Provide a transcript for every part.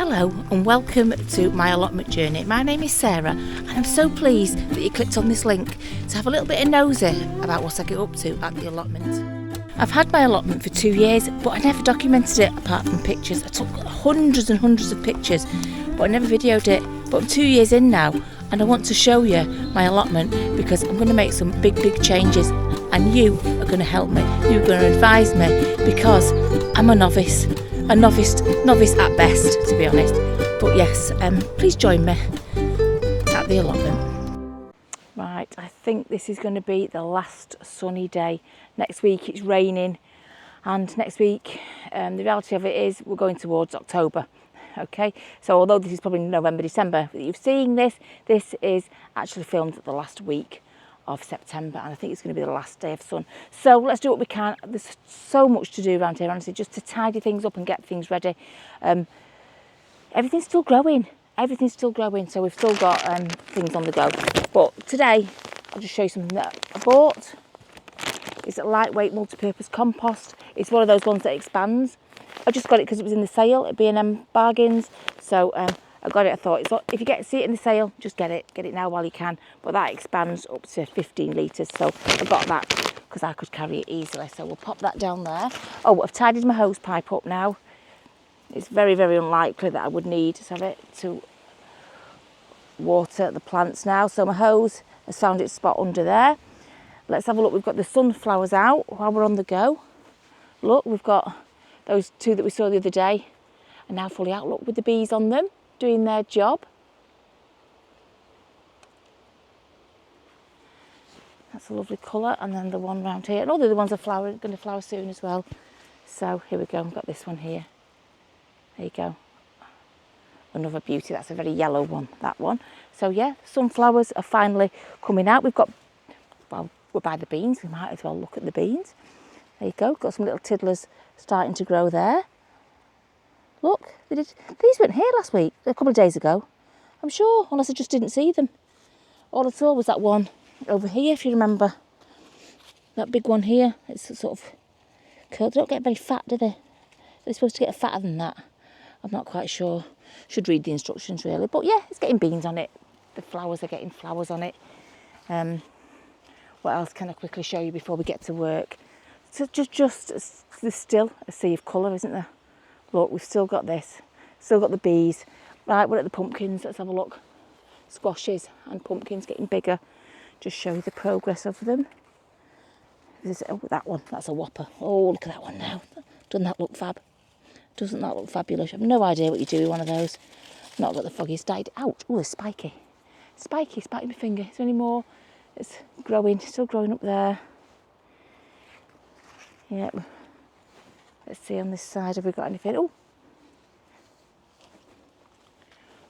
Hello and welcome to my allotment journey. My name is Sarah and I'm so pleased that you clicked on this link to have a little bit of nosy about what I get up to at the allotment. I've had my allotment for 2 years, but I never documented it apart from pictures. I took hundreds and hundreds of pictures, but I never videoed it. But I'm 2 years in now and I want to show you my allotment because I'm going to make some big changes and you are going to help me. You're going to advise me because I'm a novice at best, to be honest. But yes, please join me at the allotment. Right, I think this is going to be the last sunny day. Next week it's raining, and next week the reality of it is we're going towards October. Okay, so although this is probably November, December that you're seeing this is actually filmed the last week of September, and I think it's going to be the last day of sun. So let's do what we can. There's so much to do around here, honestly, just to tidy things up and get things ready. Everything's still growing, so we've still got things on the go. But today I'll just show you something that I bought. It's a lightweight multi-purpose compost. It's one of those ones that expands. I just got it because it was in the sale at B&M Bargains, so I got it. I thought, if you see it in the sale, just get it now while you can. But that expands up to 15 litres, so I got that because I could carry it easily. So we'll pop that down there. Oh, I've tidied my hose pipe up now. It's very unlikely that I would need to water the plants now. So my hose has found its spot under there. Let's have a look. We've got the sunflowers out while we're on the go. Look, we've got those two that we saw the other day are now fully out. Look, with the bees on them, doing their job. That's a lovely colour. And then the one round here, and all the other ones are going to flower soon as well. So here we go. We've got this one here. There you go. Another beauty. That's a very yellow one, that one. So yeah, sunflowers are finally coming out. We've got, well, we're by the beans. We might as well look at the beans. There you go. Got some little tiddlers starting to grow there. Look, these weren't here last week, a couple of days ago, I'm sure, unless I just didn't see them. All I saw was that one over here, if you remember. That big one here. It's sort of curled. They don't get very fat, do they? They're supposed to get fatter than that. I'm not quite sure. Should read the instructions really. But yeah, it's getting beans on it. The flowers are getting flowers on it. What else can I quickly show you before we get to work? So there's still a sea of colour, isn't there? Look, we've still got this. Still got the bees. Right, we're at the pumpkins. Let's have a look. Squashes and pumpkins getting bigger. Just show you the progress of them. Oh, that one. That's a whopper. Oh, look at that one now. Doesn't that look fab? Doesn't that look fabulous? I have no idea what you do with one of those. Not got the foggiest died. Ouch. Oh, it's spiky. Spiky, spiky my finger. Is there any more? It's growing. Still growing up there. Yep. Let's see on this side, have we got anything? Oh,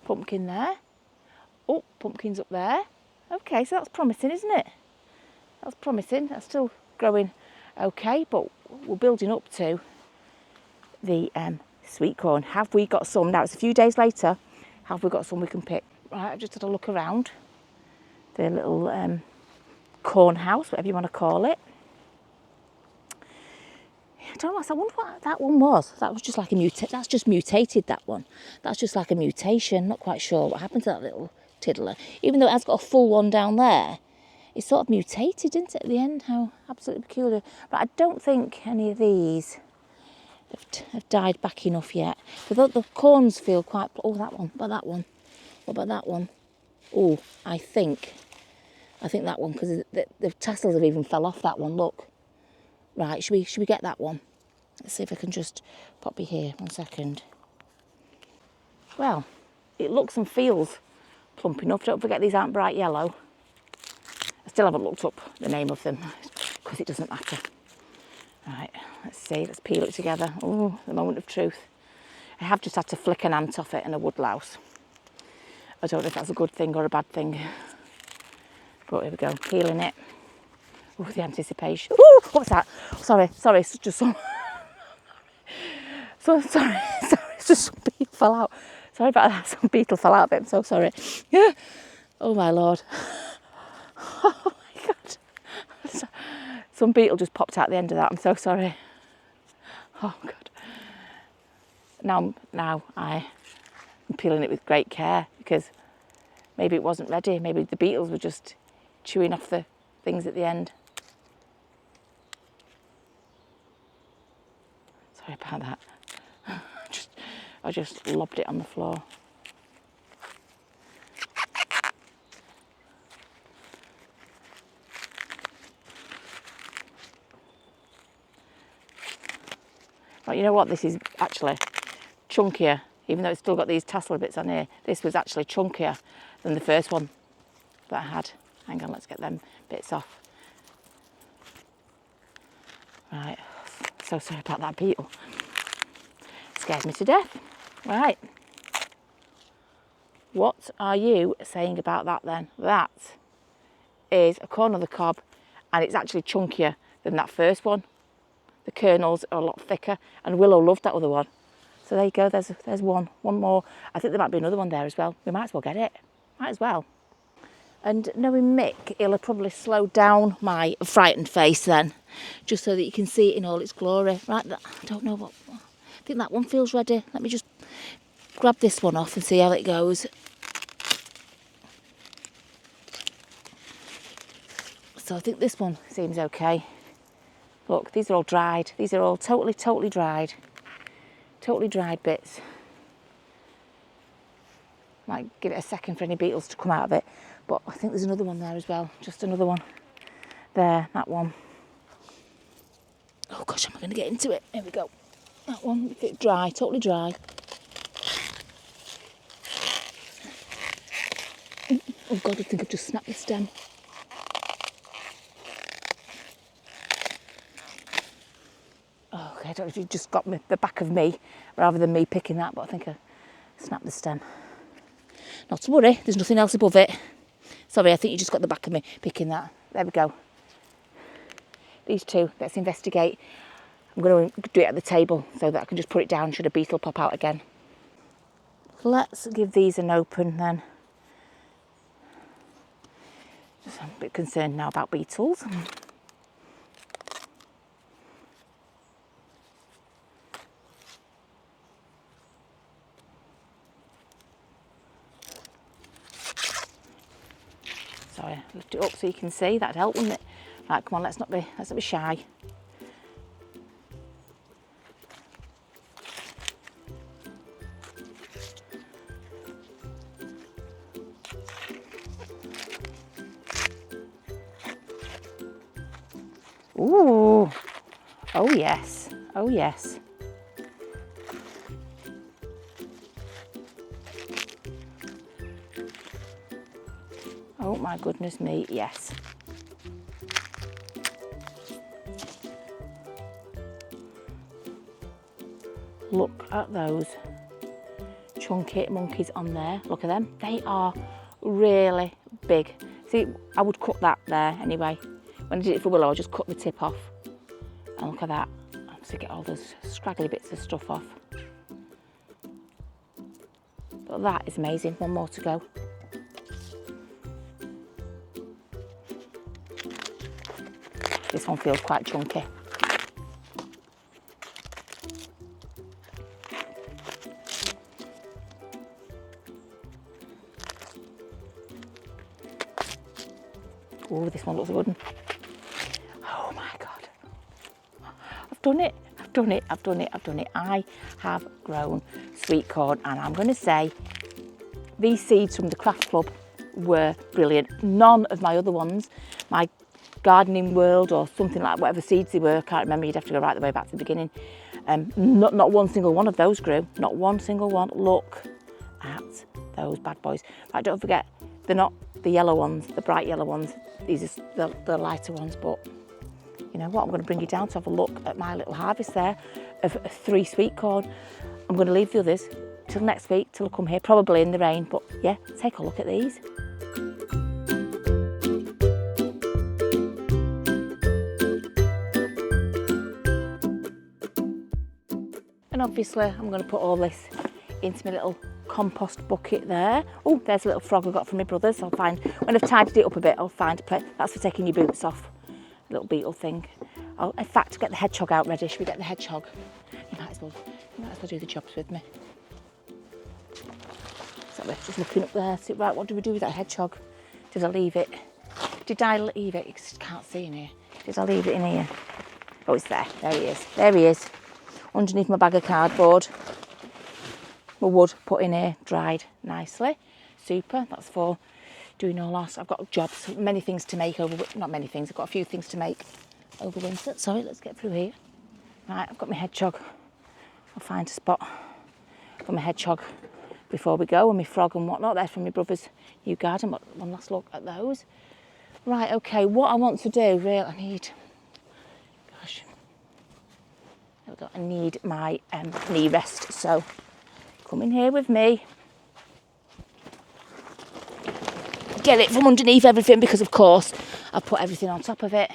pumpkin there. Oh, pumpkin's up there. Okay, so that's promising, isn't it? That's promising. That's still growing okay, but we're building up to the sweet corn. Have we got some? Now, it's a few days later. Have we got some we can pick? Right, I've just had a look around the little corn house, whatever you want to call it. I don't know, I wonder what that one was. That was just like that's just mutated, that one. That's just like a mutation. Not quite sure what happened to that little tiddler. Even though it has got a full one down there, it's sort of mutated, isn't it, at the end? How absolutely peculiar. But I don't think any of these have died back enough yet. But the corns feel quite... Oh, that one. What about that one? What about that one? Oh, I think that one, because the tassels have even fell off that one, look. Right, should we get that one? Let's see if I can just pop you here. 1 second. Well, it looks and feels plump enough. Don't forget these aren't bright yellow. I still haven't looked up the name of them because it doesn't matter. Right, let's see. Let's peel it together. Oh, the moment of truth. I have just had to flick an ant off it and a woodlouse. I don't know if that's a good thing or a bad thing. But here we go, peeling it. Oh, the anticipation. Oh, what's that? Sorry, it's just some... sorry, it's just some beetle fell out. Sorry about that, some beetle fell out of it, I'm so sorry. Yeah. Oh my Lord. Oh my God. Some beetle just popped out the end of that, I'm so sorry. Oh God. Now I I'm peeling it with great care because maybe it wasn't ready. Maybe the beetles were just chewing off the things at the end. Sorry about that. I just lobbed it on the floor. Right, you know what? This is actually chunkier, even though it's still got these tassel bits on here. This was actually chunkier than the first one that I had. Hang on, let's get them bits off. Right, so sorry about that beetle. Scared me to death. Right. What are you saying about that then? That is a corn on the cob, and it's actually chunkier than that first one. The kernels are a lot thicker, and Willow loved that other one. So there you go, there's one more. I think there might be another one there as well. We might as well get it, might as well. And knowing Mick, he'll have probably slowed down my frightened face then, just so that you can see it in all its glory. Right, I don't know what, I think that one feels ready. Let me just grab this one off and see how it goes. So I think this one seems okay. Look, these are all dried. These are all totally dried. Totally dried bits. Might give it a second for any beetles to come out of it. But I think there's another one there as well. Just another one. There, that one. Oh gosh, am I going to get into it? There we go. That one, dry, totally dry. Oh God, I think I've just snapped the stem. Oh, okay, I don't know if you just got the back of me rather than me picking that, but I think I snapped the stem. Not to worry, there's nothing else above it. Sorry, I think you just got the back of me picking that. There we go. These two, let's investigate. I'm going to do it at the table so that I can just put it down should a beetle pop out again. Let's give these an open then. Just, I'm a bit concerned now about beetles. Sorry, lift it up so you can see. That'd help, wouldn't it? Right, come on, let's not be shy. Ooh, oh yes, oh yes. Oh my goodness me, yes. Look at those chunky monkeys on there. Look at them. They are really big. See, I would cut that there anyway. When I did it for Willow, I just cut the tip off. And look at that. To get all those scraggly bits of stuff off. But that is amazing. One more to go. This one feels quite chunky. Oh, this one looks good. Oh my God. I've done it. I've done it. I've done it. I've done it. I have grown sweet corn, and I'm going to say these seeds from the craft club were brilliant. None of my other ones, my gardening world or something like whatever seeds they were, I can't remember, you'd have to go right the way back to the beginning. Not one single one of those grew, not one single one. Look at those bad boys. Right, don't forget, they're not the yellow ones, the bright yellow ones, these are the lighter ones, but you know what, I'm going to bring you down to have a look at my little harvest there of 3 sweet corn. I'm going to leave the others till next week, till I come here, probably in the rain, but yeah, take a look at these. And obviously I'm going to put all this into my little compost bucket there. Oh, there's a little frog I got from my brothers. I'll find, when I've tidied it up a bit, I'll find a place. That's for taking your boots off. A little beetle thing. I'll, in fact, get the hedgehog out ready. Should we get the hedgehog? You might as well do the jobs with me. Sorry, just looking up there. See, right, what do we do with that hedgehog? Did I leave it? Did I leave it? You can't see in here. Did I leave it in here? Oh, it's there. There he is. There he is. Underneath my bag of cardboard. My wood put in here, dried nicely. Super. That's for doing all that. I've got jobs, many things to make over, not many things, I've got a few things to make over winter. Sorry, let's get through here. Right, I've got my hedgehog. I'll find a spot for my hedgehog before we go, and my frog and whatnot. There from my brother's new garden. One last look at those. Right, okay, what I want to do, really, I need, gosh, there we go. I need my knee rest, so come in here with me. Get it from underneath everything, because of course I've put everything on top of it,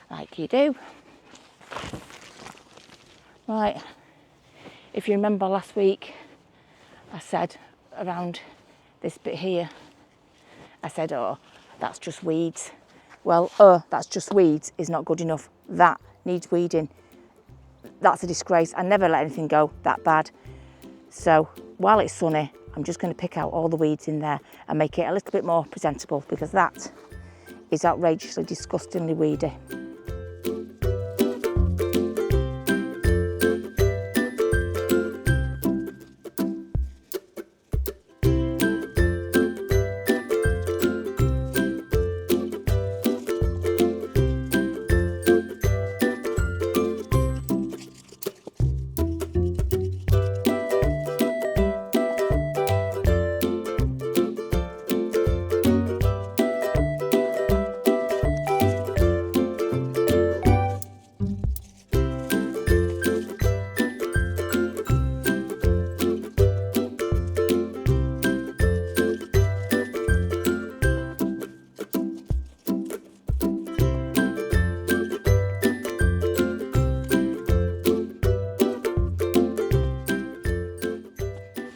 like you do. Right, if you remember last week, I said around this bit here, I said, oh, that's just weeds. Well, that's just weeds is not good enough. That needs weeding. That's a disgrace. I never let anything go that bad. So while it's sunny, I'm just going to pick out all the weeds in there and make it a little bit more presentable, because that is outrageously, disgustingly weedy.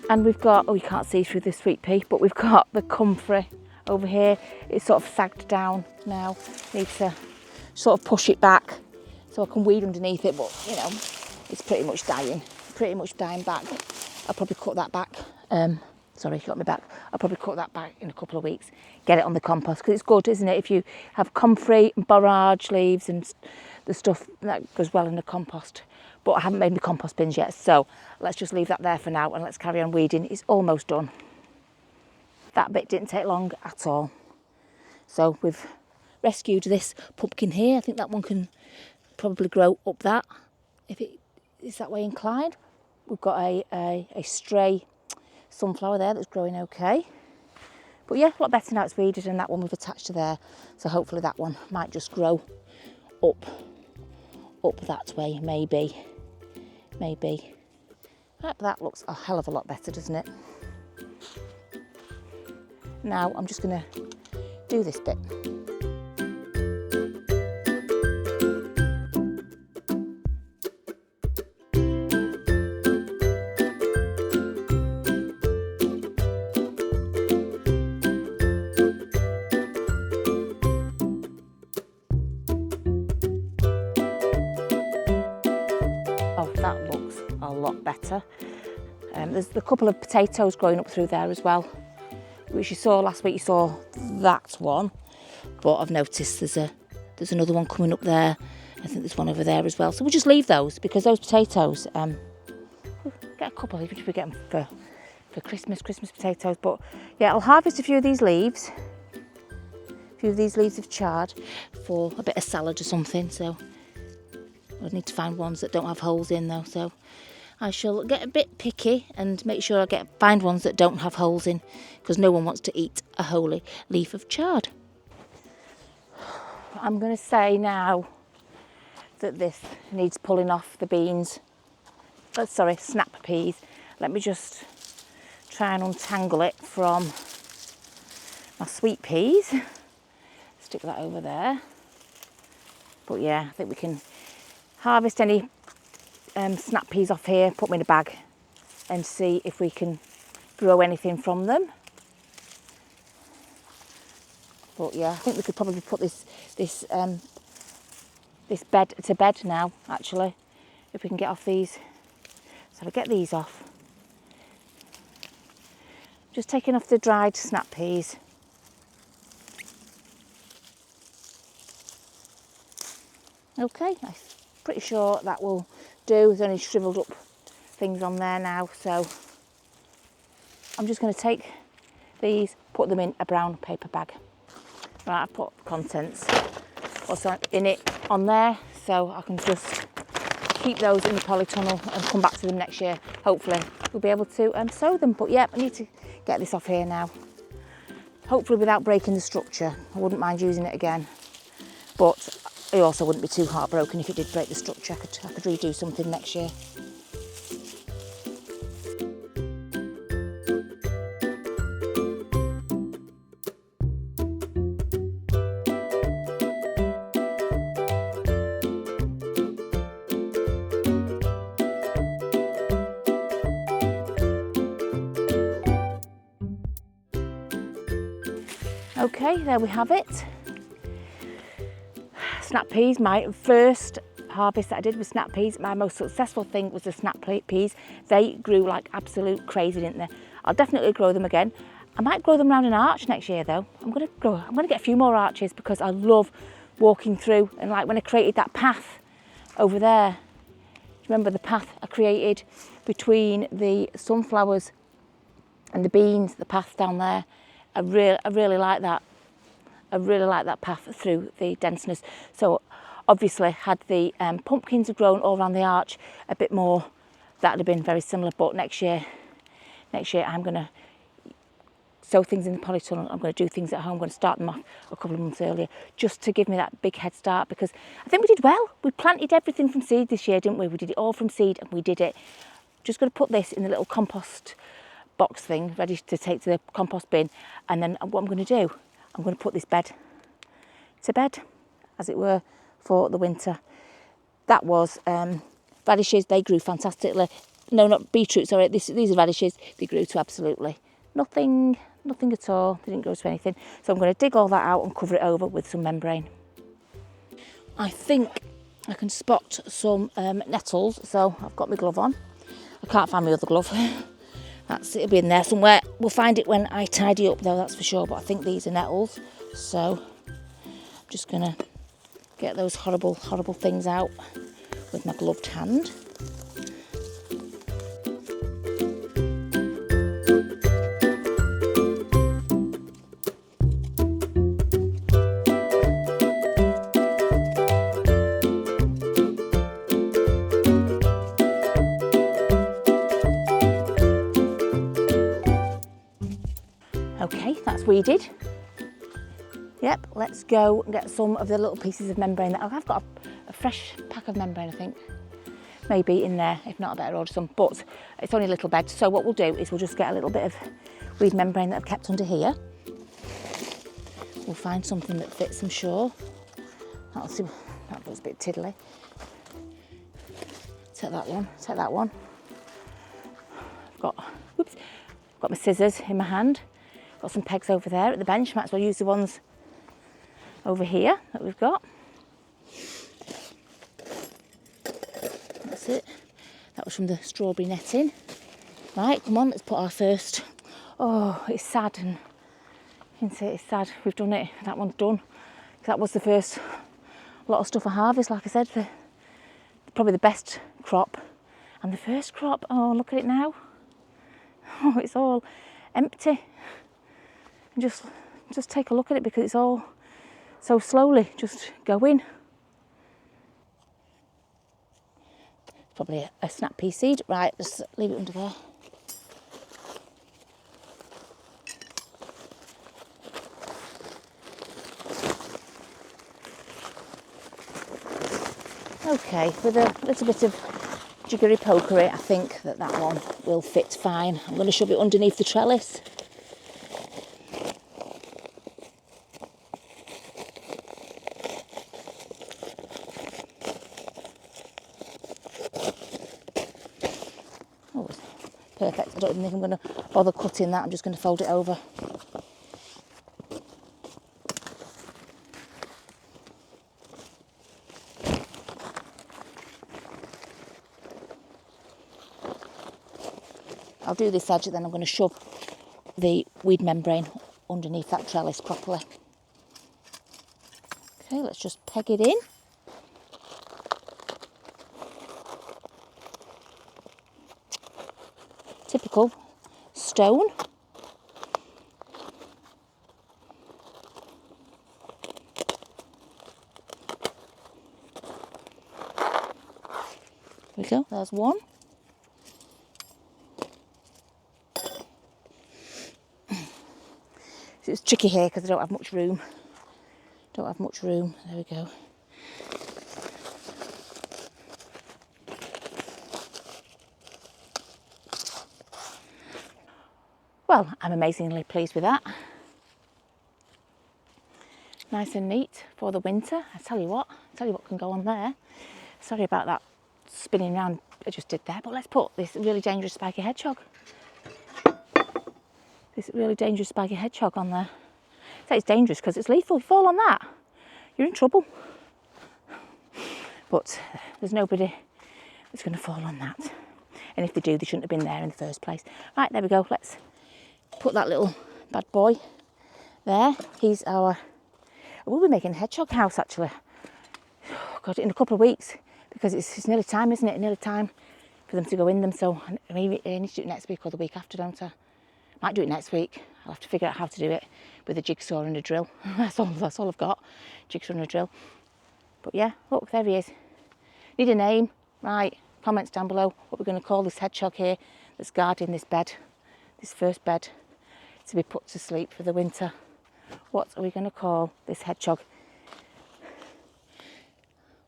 And we've got, oh, you can't see through the sweet pea, but we've got the comfrey over here. It's sort of sagged down now. Need to sort of push it back so I can weed underneath it, but you know, it's pretty much dying back. I'll probably cut that back. Sorry, you got me back. I'll probably cut that back in a couple of weeks. Get it on the compost, because it's good, isn't it? If you have comfrey and borage leaves and the stuff that goes well in the compost. But I haven't made my compost bins yet, so let's just leave that there for now and let's carry on weeding. It's almost done. That bit didn't take long at all. So we've rescued this pumpkin here. I think that one can probably grow up that, if it is that way inclined. We've got a stray sunflower there that's growing okay. But yeah, a lot better now it's weeded, and that one we've attached to there. So hopefully that one might just grow up that way, maybe. Right, that looks a hell of a lot better, doesn't it? Now I'm just going to do this bit. That looks a lot better. There's a couple of potatoes growing up through there as well, which you saw last week. You saw that one, but I've noticed there's another one coming up there. I think there's one over there as well. So we'll just leave those, because those potatoes, we'll get a couple, even if we get them for Christmas potatoes. But yeah, I'll harvest a few of these leaves of chard for a bit of salad or something. So I need to find ones that don't have holes in though, so I shall get a bit picky and make sure I find ones that don't have holes in, because no one wants to eat a whole leaf of chard. I'm going to say now that this needs pulling off the beans. Oh, sorry, snap peas. Let me just try and untangle it from my sweet peas. Stick that over there. But yeah, I think we can harvest any snap peas off here, put them in a bag and see if we can grow anything from them. But yeah, I think we could probably put this bed to bed now, actually, if we can get off these. So I'll get these off. Just taking off the dried snap peas. Okay, I'm pretty sure that will do. There's only shriveled up things on there now, so I'm just going to take these, put them in a brown paper bag. Right, I've put contents also in it on there, so I can just keep those in the polytunnel and come back to them next year. Hopefully we'll be able to sow them, but yeah, I need to get this off here now. Hopefully without breaking the structure. I wouldn't mind using it again, but I also wouldn't be too heartbroken if it did break the structure. I could redo something next year. Okay, there we have it. Snap peas, my first harvest that I did with snap peas. My most successful thing was the snap peas. They grew like absolute crazy, didn't they? I'll definitely grow them again. I might grow them around an arch next year though. I'm gonna get a few more arches because I love walking through, and like when I created that path over there, remember the path I created between the sunflowers and the beans, the path down there. I really like that. I really like that path through the denseness. So obviously had the pumpkins have grown all around the arch a bit more, that would have been very similar. But next year I'm going to sow things in the polytunnel. I'm going to do things at home. I'm going to start them off a couple of months earlier just to give me that big head start, because I think we did well. We planted everything from seed this year, didn't we? We did it all from seed and we did it. Just going to put this in the little compost box thing ready to take to the compost bin, and then what I'm going to do, I'm going to put this bed to bed, as it were, for the winter. That was radishes. They grew fantastically. No, not beetroot, sorry. These are radishes. They grew to absolutely nothing at all. They didn't grow to anything. So I'm going to dig all that out and cover it over with some membrane. I think I can spot some nettles, so I've got my glove on. I can't find my other glove. It'll be in there somewhere. We'll find it when I tidy up though, that's for sure. But I think these are nettles. So I'm just going to get those horrible things out with my gloved hand. Okay, that's weeded. Yep, let's go and get some of the little pieces of membrane. I've got a fresh pack of membrane, I think. Maybe in there, if not I better order some, but it's only a little bed. So what we'll do is we'll just get a little bit of weed membrane that I've kept under here. We'll find something that fits, I'm sure. That looks a bit tiddly. Take that one. I've got my scissors in my hand. Got some pegs over there at the bench. Might as well use the ones over here that we've got. That's it. That was from the strawberry netting. Right, come on, let's put our first. Oh, it's sad, and you can see it's sad. We've done it. That one's done. That was the first lot of stuff I harvest. Like I said, probably the best crop, and the first crop. Oh, look at it now. Oh, it's all empty. And just take a look at it, because it's all so slowly just going. Probably a snap pea seed. Right, just leave it under there. Okay, with a little bit of jiggery pokery, I think that one will fit fine. I'm going to shove it underneath the trellis. Perfect. I don't even think I'm going to bother cutting that. I'm just going to fold it over. I'll do this edge, then I'm going to shove the weed membrane underneath that trellis properly. Okay, let's just peg it in. Typical stone. There we go, there's one. It's tricky here because I don't have much room. There we go. Well, I'm amazingly pleased with that. Nice and neat for the winter. I tell you what can go on there. Sorry about that spinning round I just did there, but let's put this really dangerous spiky hedgehog. This really dangerous spiky hedgehog on there. So it's dangerous because it's lethal. If you fall on that, you're in trouble. But there's nobody that's going to fall on that. And if they do, they shouldn't have been there in the first place. Right, there we go. Let's put that little bad boy there. He's our... We'll be making a hedgehog house, actually. Oh, God, in a couple of weeks. Because it's nearly time, isn't it? Nearly time for them to go in them. So I need to do it next week or the week after, don't I? Might do it next week. I'll have to figure out how to do it with a jigsaw and a drill. That's all I've got, jigsaw and a drill. But yeah, look, there he is. Need a name, right? Comments down below what we're going to call this hedgehog here that's guarding this bed, this first bed to be put to sleep for the winter. What are we going to call this hedgehog?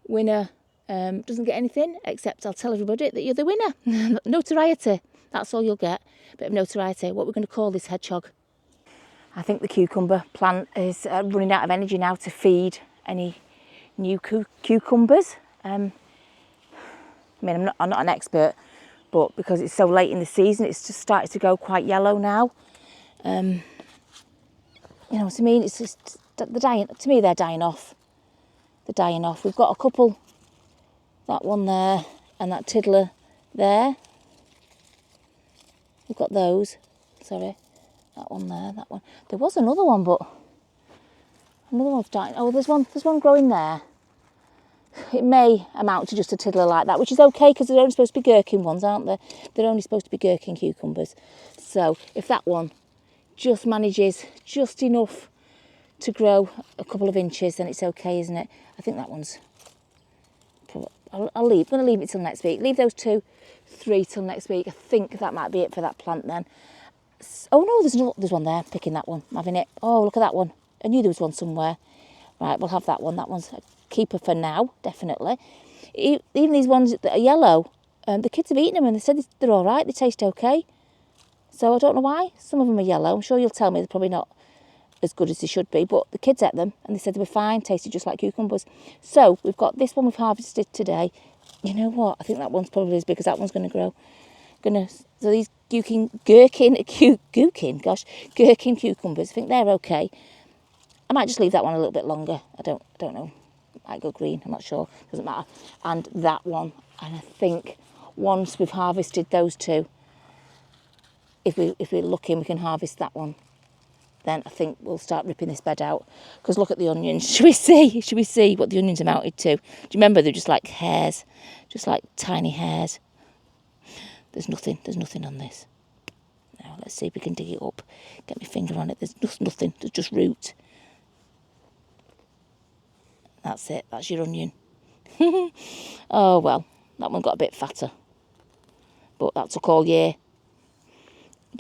Winner doesn't get anything except I'll tell everybody that you're the winner. Notoriety. That's all you'll get, a bit of notoriety. What we're going to call this hedgehog. I think the cucumber plant is running out of energy now to feed any new cucumbers. I mean, I'm not an expert, but because it's so late in the season, it's just started to go quite yellow now. You know what I mean? It's just, they're dying. To me, they're dying off. They're dying off. We've got a couple, that one there and that tiddler there. We've got those, sorry, that one there, that one. There was another one, but another one's dying. Oh, there's one growing there. It may amount to just a tiddler like that, which is okay because they're only supposed to be gherkin ones, aren't they? They're only supposed to be gherkin cucumbers. So if that one just manages just enough to grow a couple of inches, then it's okay, isn't it? I think that one's... I'm going to leave it till next week. Leave those 2, 3 till next week. I think that might be it for that plant then. Oh no, there's one there. Picking that one. I'm having it. Oh, look at that one. I knew there was one somewhere. Right, we'll have that one. That one's a keeper for now, definitely. Even these ones that are yellow, the kids have eaten them and they said they're all right. They taste okay. So I don't know why. Some of them are yellow. I'm sure you'll tell me they're probably not as good as they should be, but the kids ate them and they said they were fine, tasted just like cucumbers. So we've got this one we've harvested today. You know what? I think that one's probably as big as that one's going to grow. So these gherkin cucumbers, I think they're okay. I might just leave that one a little bit longer. I don't know. Might go green. I'm not sure. Doesn't matter. And that one. And I think once we've harvested those 2, if we're looking, we can harvest that one. Then I think we'll start ripping this bed out. Because look at the onions. Should we see what the onions amounted to? Do you remember they're just like hairs? Just like tiny hairs. There's nothing on this. Now let's see if we can dig it up. Get my finger on it. There's nothing. There's just root. That's it. That's your onion. Oh well, that one got a bit fatter. But that took all year. It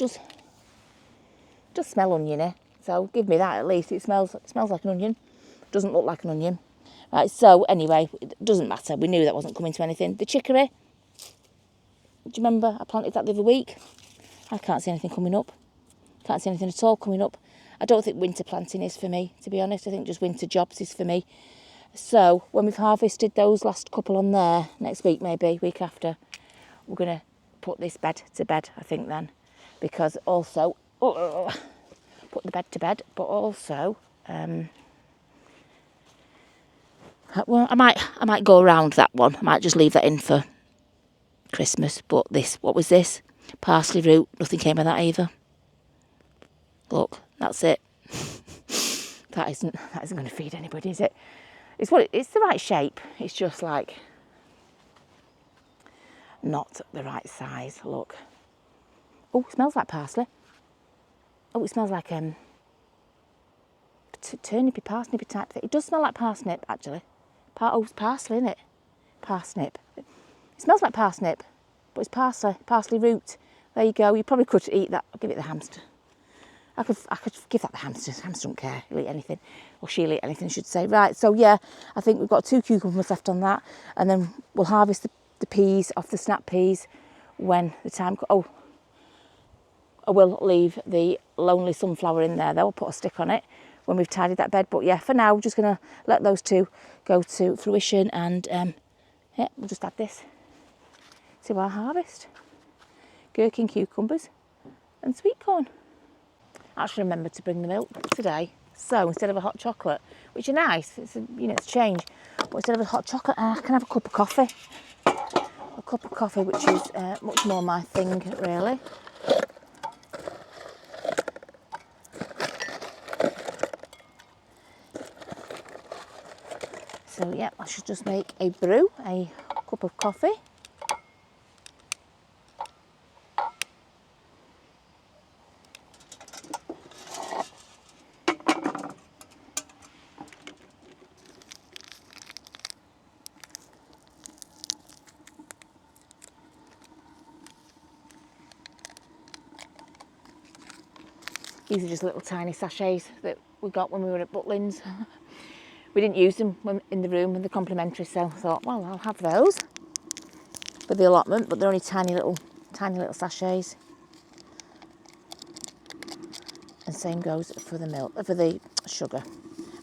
does smell oniony, so give me that at least. It smells like an onion. Doesn't look like an onion. Right, so anyway, it doesn't matter. We knew that wasn't coming to anything. The chicory, do you remember I planted that the other week? I can't see anything coming up. Can't see anything at all coming up. I don't think winter planting is for me, to be honest. I think just winter jobs is for me. So when we've harvested those last couple on there, next week maybe, week after, we're going to put this bed to bed, I think then. Because also... put the bed to bed, but also well, I might go around that one. I might just leave that in for Christmas. But this, what was this? Parsley root. Nothing came of that either. Look, that's it. That isn't going to feed anybody, is it? It's the right shape. It's just like not the right size. Look. Oh, it smells like parsley. Oh, it smells like turnipy, parsnipy type thing. It does smell like parsnip, actually. Oh, it's parsley, isn't it? Parsnip. It smells like parsnip, but it's parsley root. There you go. You probably could eat that. I'll give it the hamster. I could give that the hamster. The hamster don't care. He'll eat anything, or she'll eat anything, I should say. Right, so yeah, I think we've got 2 cucumbers left on that, and then we'll harvest the peas off the snap peas when the time. Oh, I will leave the lonely sunflower in there. Though I'll put a stick on it when we've tidied that bed. But yeah, for now, we're just going to let those 2 go to fruition, and yeah, we'll just add this to our harvest. Gherkin cucumbers and sweet corn. I actually remembered to bring the milk today. So instead of a hot chocolate, which are nice, it's it's a change, but instead of a hot chocolate, I can have a cup of coffee. A cup of coffee, which is much more my thing, really. So yeah, I should just make a brew, a cup of coffee. These are just little tiny sachets that we got when we were at Butlins. We didn't use them in the room, and they're complimentary, so I thought, well, I'll have those for the allotment, but they're only tiny little sachets. And same goes for the milk, for the sugar.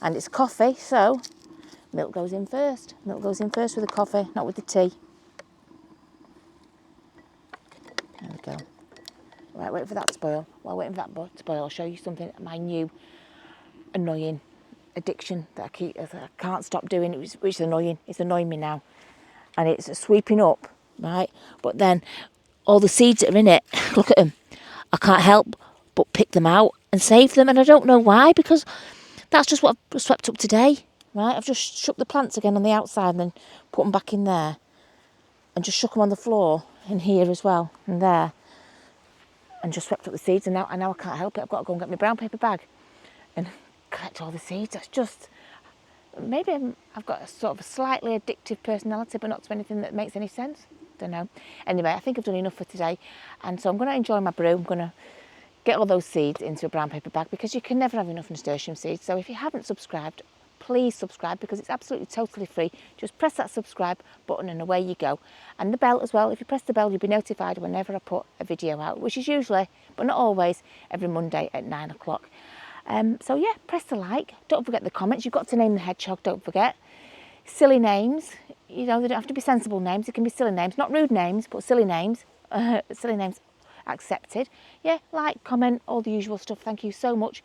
And it's coffee, so milk goes in first. Milk goes in first with the coffee, not with the tea. There we go. Right, wait for that to boil. While waiting for that to boil, I'll show you something, my new annoying addiction that I can't stop doing, which is annoying. It's annoying me now. And it's sweeping up, right? But then all the seeds that are in it, look at them. I can't help but pick them out and save them. And I don't know why, because that's just what I've swept up today, right? I've just shook the plants again on the outside and then put them back in there. And just shook them on the floor in here as well, and there. And just swept up the seeds, and now I can't help it. I've got to go and get my brown paper bag and collect all the seeds. That's just, maybe I've got a sort of a slightly addictive personality, but not to anything that makes any sense. Don't know. Anyway, I think I've done enough for today, and so I'm going to enjoy my brew. I'm going to get all those seeds into a brown paper bag, because you can never have enough nasturtium seeds. So if you haven't subscribed, please subscribe, because it's absolutely totally free. Just press that subscribe button and away you go. And the bell as well. If you press the bell, you'll be notified whenever I put a video out, which is usually, but not always, every Monday at 9 o'clock. So yeah, press the like. Don't forget the comments. You've got to name the hedgehog, don't forget. Silly names. You know, they don't have to be sensible names. It can be silly names. Not rude names, but silly names. Silly names accepted. Yeah, like, comment, all the usual stuff. Thank you so much.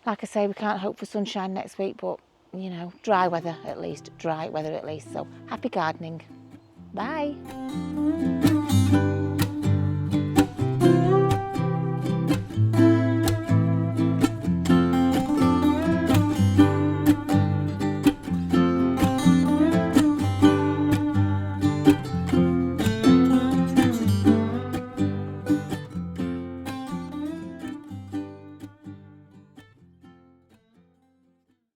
Like I say, we can't hope for sunshine next week, but, you know, dry weather at least. So happy gardening. Bye.